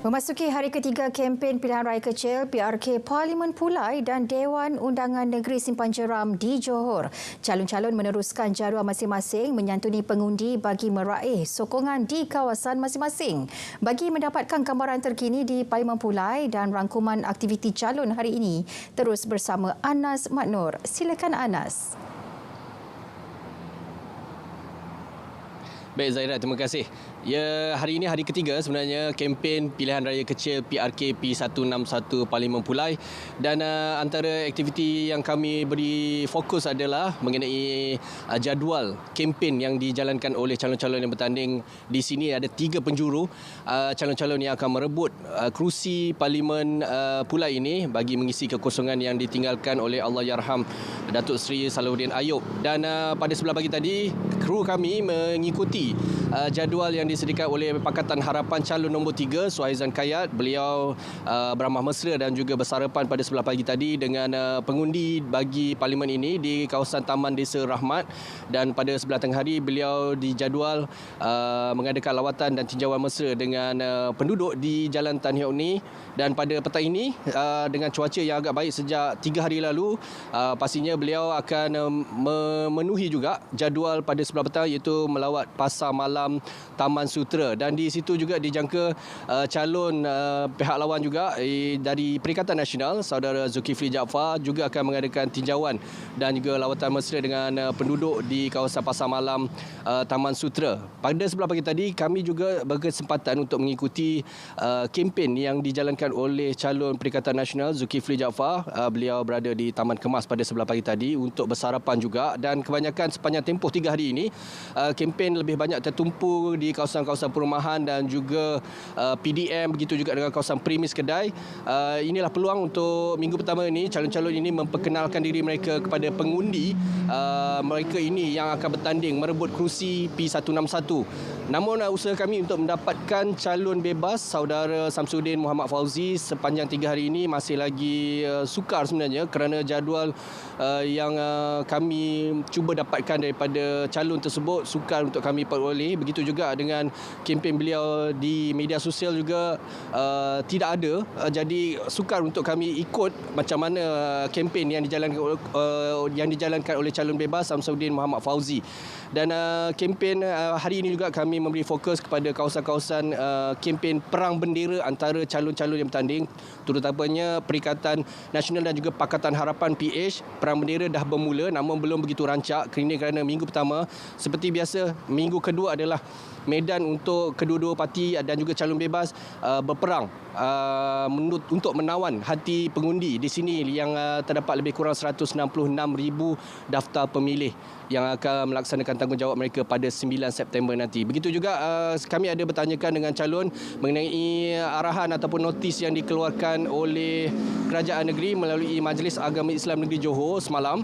Memasuki hari ketiga kempen pilihan raya kecil, PRK Parlimen Pulai dan Dewan Undangan Negeri Simpan Jeram di Johor. Calon-calon meneruskan jadual masing-masing menyantuni pengundi bagi meraih sokongan di kawasan masing-masing. Bagi mendapatkan gambaran terkini di Parlimen Pulai dan rangkuman aktiviti calon hari ini, terus bersama Anas Maknur. Silakan Anas. Baik Zaira, terima kasih. Ya, hari ini hari ketiga sebenarnya kempen pilihan raya kecil PRK P161 Parlimen Pulai, dan antara aktiviti yang kami beri fokus adalah mengenai jadual kempen yang dijalankan oleh calon-calon yang bertanding. Di sini ada 3 penjuru calon-calon yang akan merebut kerusi Parlimen Pulai ini bagi mengisi kekosongan yang ditinggalkan oleh Allahyarham Datuk Seri Salahuddin Ayub. Dan pada sebelah pagi tadi, kru kami mengikuti jadual yang disediakan oleh Pakatan Harapan calon nombor 3 Suhaizan Kayat. Beliau beramah mesra dan juga bersarapan pada sebelah pagi tadi dengan pengundi bagi parlimen ini di kawasan Taman Desa Rahmat, dan pada sebelah tengah hari beliau dijadual mengadakan lawatan dan tinjauan mesra dengan penduduk di Jalan Tan Hiok Ni. Dan pada petang ini dengan cuaca yang agak baik sejak 3 hari lalu, pastinya beliau akan memenuhi juga jadual pada sebelah petang, iaitu melawat Pasar Malam Taman Sutera. Dan di situ juga dijangka calon pihak lawan juga dari Perikatan Nasional, Saudara Zulkifli Jaafar, juga akan mengadakan tinjauan dan juga lawatan mesra dengan penduduk di kawasan Pasar Malam Taman Sutera. Pada sebelah pagi tadi, kami juga berkesempatan untuk mengikuti kempen yang dijalankan oleh calon Perikatan Nasional Zulkifli Jaafar. Beliau berada di Taman Kemas pada sebelah pagi tadi untuk bersarapan juga, dan kebanyakan sepanjang tempoh 3 hari ini kempen lebih banyak tertumpu di kawasan-kawasan perumahan dan juga PDM, begitu juga dengan kawasan premis kedai. Inilah peluang untuk minggu pertama ini calon-calon ini memperkenalkan diri mereka kepada pengundi mereka ini yang akan bertanding merebut kerusi P161. Namun usaha kami untuk mendapatkan calon bebas Saudara Samsudin Muhammad Fauzi sepanjang 3 hari ini masih lagi sukar sebenarnya, kerana jadual yang kami cuba dapatkan daripada calon tersebut sukar untuk kami peroleh. Begitu juga dengan kempen beliau di media sosial juga tidak ada, jadi sukar untuk kami ikut macam mana kempen yang dijalankan oleh calon bebas Samsudin Muhammad Fauzi. Dan kempen hari ini juga kami memberi fokus kepada kawasan-kawasan kempen perang bendera antara calon-calon yang bertanding, terutamanya Perikatan Nasional dan juga Pakatan Harapan PH. Perang bendera dah bermula namun belum begitu rancak, kerana minggu pertama seperti biasa, minggu kedua adalah medan untuk kedua-dua parti dan juga calon bebas berperang untuk menawan hati pengundi. Di sini yang terdapat lebih kurang 166,000 daftar pemilih yang akan melaksanakan tanggungjawab mereka pada 9 September nanti. Begitu juga kami ada bertanyakan dengan calon mengenai arahan ataupun notis yang dikeluarkan oleh Kerajaan Negeri melalui Majlis Agama Islam Negeri Johor semalam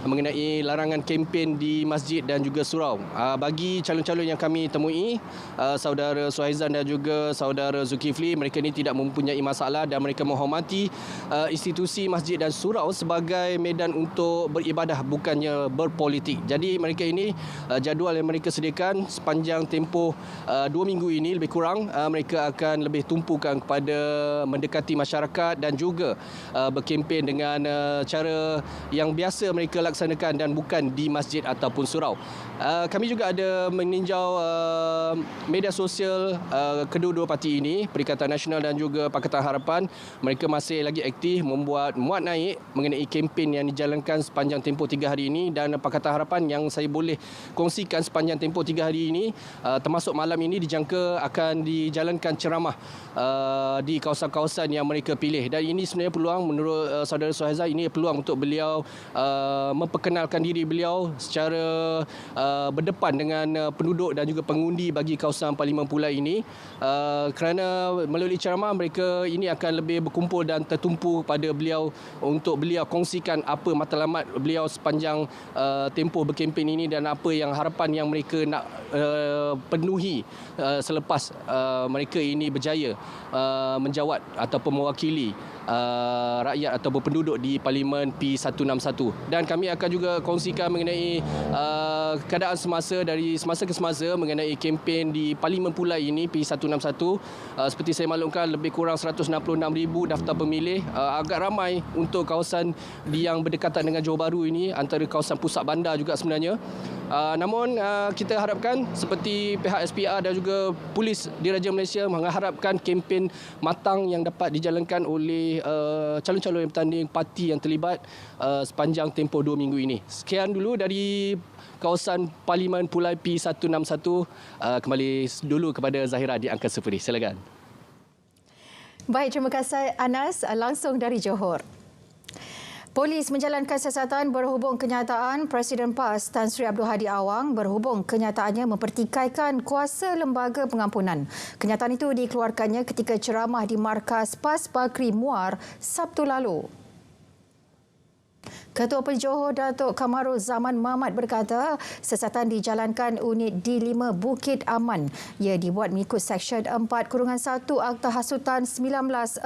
mengenai larangan kempen di masjid dan juga surau. Bagi calon-calon yang kami temui, Saudara Suhaizan dan juga Saudara Zulkifli, mereka ini tidak mempunyai masalah dan mereka menghormati institusi masjid dan surau sebagai medan untuk beribadah, bukannya berpolitik. Jadi mereka ini jadual yang mereka sediakan sepanjang tempoh 2 minggu ini lebih kurang, mereka akan lebih tumpukan kepada mendekati masyarakat dan juga berkempen dengan cara yang biasa mereka laksanakan dan bukan di masjid ataupun surau. Kami juga ada meninjau media sosial kedua-dua parti ini, Perikatan Nasional dan juga Pakatan Harapan. Mereka masih lagi aktif membuat muat naik mengenai kempen yang dijalankan sepanjang tempoh 3 hari ini, dan Pakatan Harapan yang saya boleh kongsikan sepanjang tempoh 3 hari ini, termasuk malam ini dijangka akan dijalankan ceramah di kawasan-kawasan yang mereka pilih. Dan ini sebenarnya peluang menurut Saudara Suhaizan, ini peluang untuk beliau memperkenalkan diri beliau secara berdepan dengan penduduk dan juga pengundi bagi kawasan Parlimen Pulai ini, kerana melalui ceramah mereka ini akan lebih berkumpul dan tertumpu pada beliau untuk beliau kongsikan apa matlamat beliau sepanjang tempoh berkempen ini dan apa yang harapan yang mereka nak penuhi selepas mereka ini berjaya menjawat ataupun mewakili rakyat ataupun penduduk di Parlimen P161. Dan kami akan juga kongsikan mengenai keadaan semasa ke semasa mengenai kempen di Parlimen Pulai ini P161. Seperti saya maklumkan, lebih kurang 166,000 daftar pemilih, agak ramai untuk kawasan yang berdekatan dengan Johor Bahru ini, antara kawasan pusat bandar juga sebenarnya. Namun kita harapkan seperti pihak SPR dan juga polis Diraja Malaysia mengharapkan kempen matang yang dapat dijalankan oleh calon-calon yang bertanding, parti yang terlibat sepanjang tempoh 2 minggu ini. Sekian dulu dari kawasan Parlimen Pulai P161. Kembali dulu kepada Zahira di Angka 0. Silakan. Baik, terima kasih Anas langsung dari Johor. Polis menjalankan siasatan berhubung kenyataan Presiden PAS Tan Sri Abdul Hadi Awang berhubung kenyataannya mempertikaikan kuasa lembaga pengampunan. Kenyataan itu dikeluarkannya ketika ceramah di markas PAS Bakri Muar Sabtu lalu. Ketua Polis Johor Datuk Kamarul Zaman Mamat berkata, siasatan dijalankan unit D5 Bukit Aman. Ia dibuat mengikut Seksyen 4-1 Akta Hasutan 1948.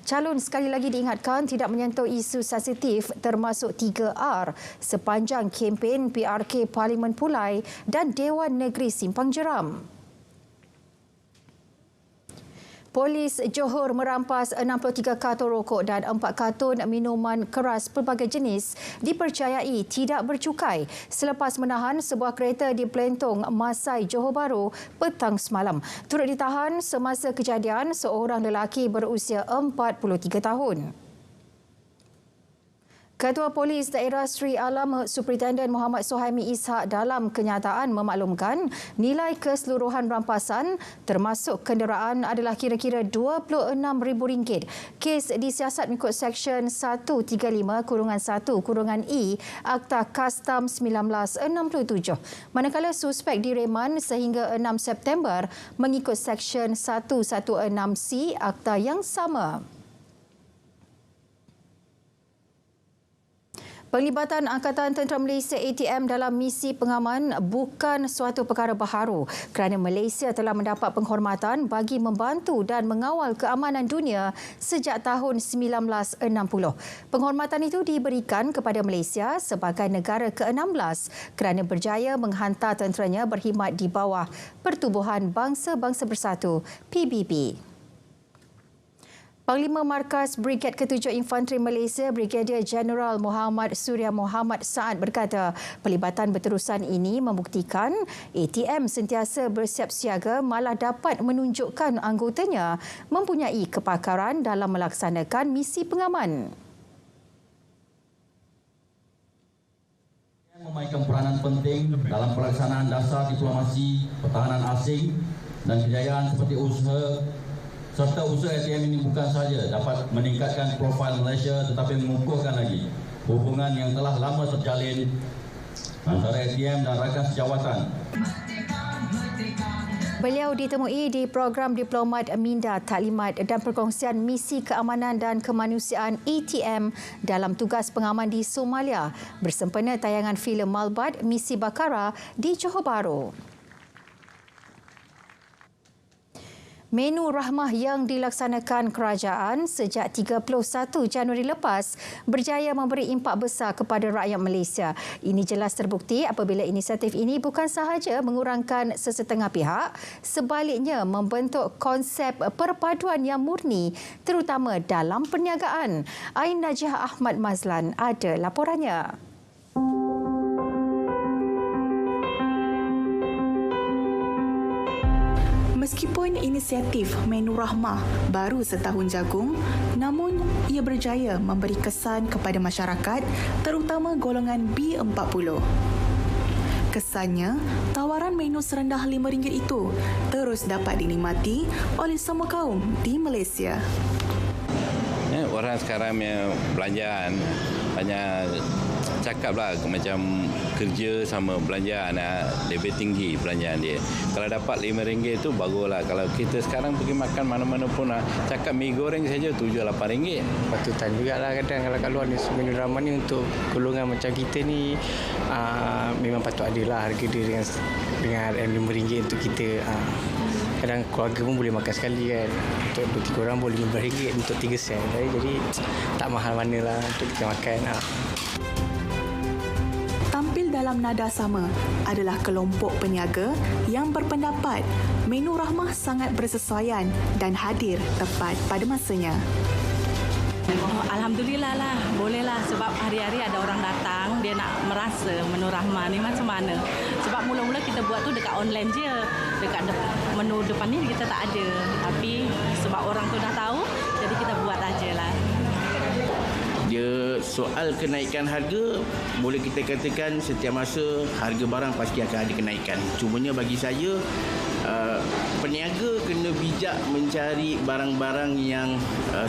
Calon sekali lagi diingatkan tidak menyentuh isu sensitif termasuk 3R sepanjang kempen PRK Parlimen Pulai dan Dewan Negeri Simpang Jeram. Polis Johor merampas 63 karton rokok dan 4 karton minuman keras pelbagai jenis dipercayai tidak bercukai selepas menahan sebuah kereta di Pelentong Masai, Johor Bahru petang semalam. Turut ditahan semasa kejadian seorang lelaki berusia 43 tahun. Ketua Polis Daerah Sri Alam Superintendent Muhammad Suhaimi Ishak dalam kenyataan memaklumkan nilai keseluruhan rampasan termasuk kenderaan adalah kira-kira RM26,000. Kes disiasat mengikut Seksyen 135-1-E Akta Kastam 1967. Manakala suspek direman sehingga 6 September mengikut Seksyen 116C Akta yang sama. Penglibatan Angkatan Tentera Malaysia ATM dalam misi pengaman bukan suatu perkara baharu kerana Malaysia telah mendapat penghormatan bagi membantu dan mengawal keamanan dunia sejak tahun 1960. Penghormatan itu diberikan kepada Malaysia sebagai negara ke-16 kerana berjaya menghantar tenteranya berkhidmat di bawah Pertubuhan Bangsa-Bangsa Bersatu PBB. Panglima Markas Brigad ke-7 Infanteri Malaysia, Brigadier Jeneral Muhammad Surya Muhammad Saad berkata, pelibatan berterusan ini membuktikan ATM sentiasa bersiap siaga malah dapat menunjukkan anggotanya mempunyai kepakaran dalam melaksanakan misi pengaman. Memainkan peranan penting dalam pelaksanaan dasar diplomasi pertahanan asing dan kejayaan seperti usaha ATM ini bukan sahaja dapat meningkatkan profil Malaysia tetapi mengukuhkan lagi hubungan yang telah lama terjalin antara ATM dan rakan sejawatan. Beliau ditemui di program Diplomat Minda Taklimat dan Perkongsian Misi Keamanan dan Kemanusiaan ATM dalam tugas pengaman di Somalia bersempena tayangan filem Malbat Misi Bakara di Johor Bahru. Menu rahmah yang dilaksanakan kerajaan sejak 31 Januari lepas berjaya memberi impak besar kepada rakyat Malaysia. Ini jelas terbukti apabila inisiatif ini bukan sahaja mengurangkan sesetengah pihak, sebaliknya membentuk konsep perpaduan yang murni terutama dalam perniagaan. Ain Najiah Ahmad Mazlan ada laporannya. Meskipun inisiatif Menu Rahmah baru setahun jagung, namun ia berjaya memberi kesan kepada masyarakat, terutama golongan B40. Kesannya, tawaran menu serendah RM5 itu terus dapat dinikmati oleh semua kaum di Malaysia. Orang sekarang punya belanjaan banyak cakap lah macam kerja sama belanjaan lebih tinggi belanjaan dia. Kalau dapat RM5 tu bagulah. Kalau kita sekarang pergi makan mana-mana pun cakap mi goreng saja RM7-8. Patutan jugalah kadang kalau kat luar ni menu drama ni untuk golongan macam kita ni memang patut ada lah harga dia dengan RM5 untuk kita. Kadang keluarga pun boleh makan sekali kan. Untuk 2-3 orang boleh RM15 untuk 3 set. Jadi tak mahal mana lah untuk kita makan. Tampil dalam nada sama adalah kelompok peniaga yang berpendapat menu rahmah sangat bersesuaian dan hadir tepat pada masanya. Alhamdulillah lah, bolehlah sebab hari-hari ada orang datang, dia nak merasa menu rahmah ni macam mana. Sebab mula-mula kita buat tu dekat online je, dekat menu depan ni kita tak ada. Tapi sebab orang tu dah tahu, jadi kita buat ajalah. Dia soal kenaikan harga, boleh kita katakan setiap masa harga barang pasti akan ada kenaikan. Cumanya bagi saya, peniaga kena bijak mencari barang-barang yang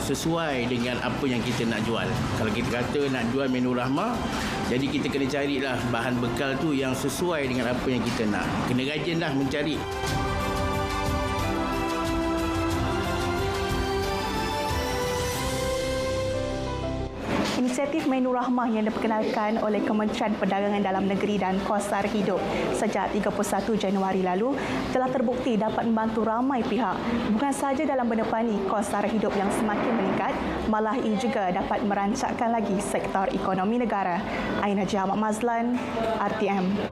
sesuai dengan apa yang kita nak jual. Kalau kita kata nak jual menu rahmah, jadi kita kena carilah bahan bekal tu yang sesuai dengan apa yang kita nak. Kena rajinlah mencari. Inisiatif Menu Rahmah yang diperkenalkan oleh Kementerian Perdagangan Dalam Negeri dan Kos Sara Hidup sejak 31 Januari lalu telah terbukti dapat membantu ramai pihak, bukan sahaja dalam menepani kos sara hidup yang semakin meningkat, malah ia juga dapat merancakkan lagi sektor ekonomi negara. Ain Haji Ahmad Mazlan, RTM.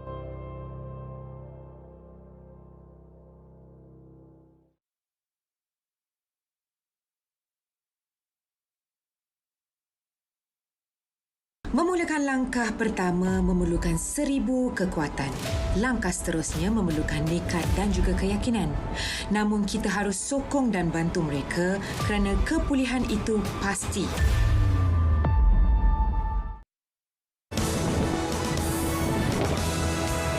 Memulakan langkah pertama memerlukan 1000 kekuatan. Langkah seterusnya memerlukan nekat dan juga keyakinan. Namun kita harus sokong dan bantu mereka kerana kepulihan itu pasti.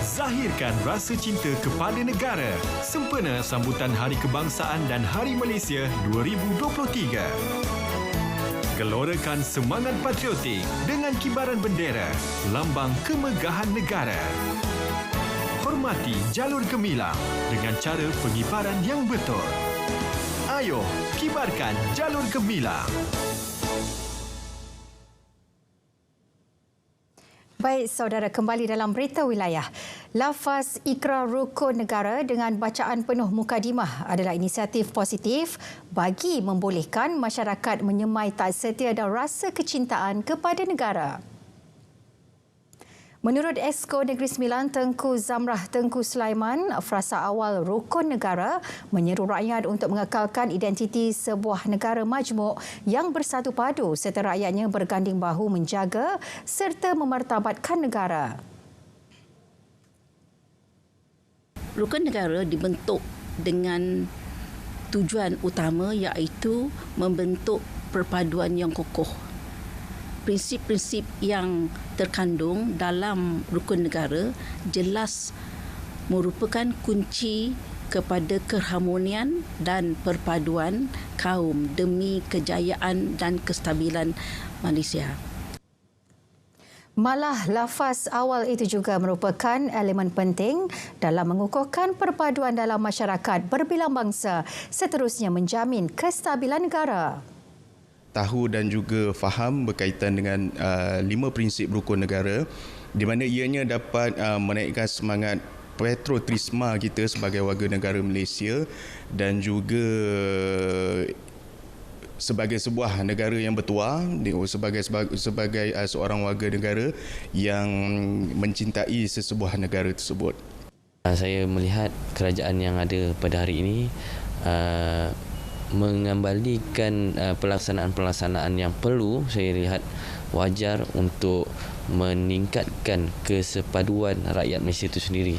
Zahirkan rasa cinta kepada negara sempena sambutan Hari Kebangsaan dan Hari Malaysia 2023. Gelorakan semangat patriotik dengan kibaran bendera, lambang kemegahan negara. Hormati jalur gemilang dengan cara pengibaran yang betul. Ayo, kibarkan jalur gemilang. Baik, saudara, kembali dalam berita wilayah. Lafaz Ikrar Rukun Negara dengan bacaan penuh mukadimah adalah inisiatif positif bagi membolehkan masyarakat menyemai tak setia dan rasa kecintaan kepada negara. Menurut Exco Negeri Sembilan Tengku Zamrah Tengku Sulaiman, frasa awal Rukun Negara menyeru rakyat untuk mengekalkan identiti sebuah negara majmuk yang bersatu padu serta rakyatnya berganding bahu menjaga serta memartabatkan negara. Rukun Negara dibentuk dengan tujuan utama iaitu membentuk perpaduan yang kokoh. Prinsip-prinsip yang terkandung dalam Rukun Negara jelas merupakan kunci kepada keharmonian dan perpaduan kaum demi kejayaan dan kestabilan Malaysia. Malah lafaz awal itu juga merupakan elemen penting dalam mengukuhkan perpaduan dalam masyarakat berbilang bangsa, seterusnya menjamin kestabilan negara. Tahu dan juga faham berkaitan dengan 5 prinsip rukun negara di mana ianya dapat menaikkan semangat patriotisme kita sebagai warga negara Malaysia dan juga sebagai sebuah negara yang bertuah, sebagai seorang warga negara yang mencintai sesebuah negara tersebut. Saya melihat kerajaan yang ada pada hari ini mengembalikan pelaksanaan-pelaksanaan yang perlu saya lihat wajar untuk meningkatkan kesepaduan rakyat Malaysia itu sendiri.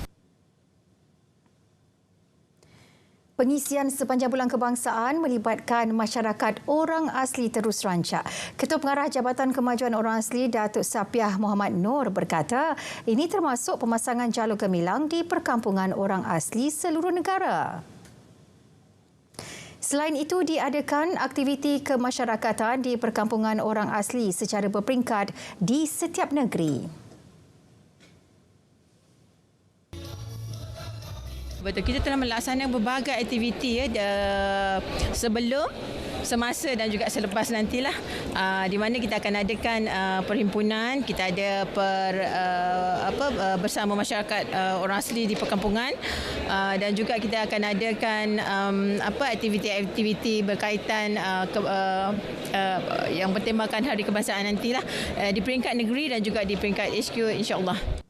Pengisian sepanjang bulan kebangsaan melibatkan masyarakat orang asli terus rancak. Ketua Pengarah Jabatan Kemajuan Orang Asli Datuk Sapiah Muhammad Noor berkata, ini termasuk pemasangan jalur gemilang di perkampungan orang asli seluruh negara. Selain itu, diadakan aktiviti kemasyarakatan di perkampungan orang asli secara berperingkat di setiap negeri. Betul, kita telah melaksanakan berbagai aktiviti sebelum, semasa dan juga selepas nantilah, di mana kita akan adakan perhimpunan, kita ada bersama masyarakat orang asli di perkampungan, dan juga kita akan adakan aktiviti-aktiviti berkaitan yang bertemakan Hari Kebangsaan nantilah di peringkat negeri dan juga di peringkat HQ, insya-Allah.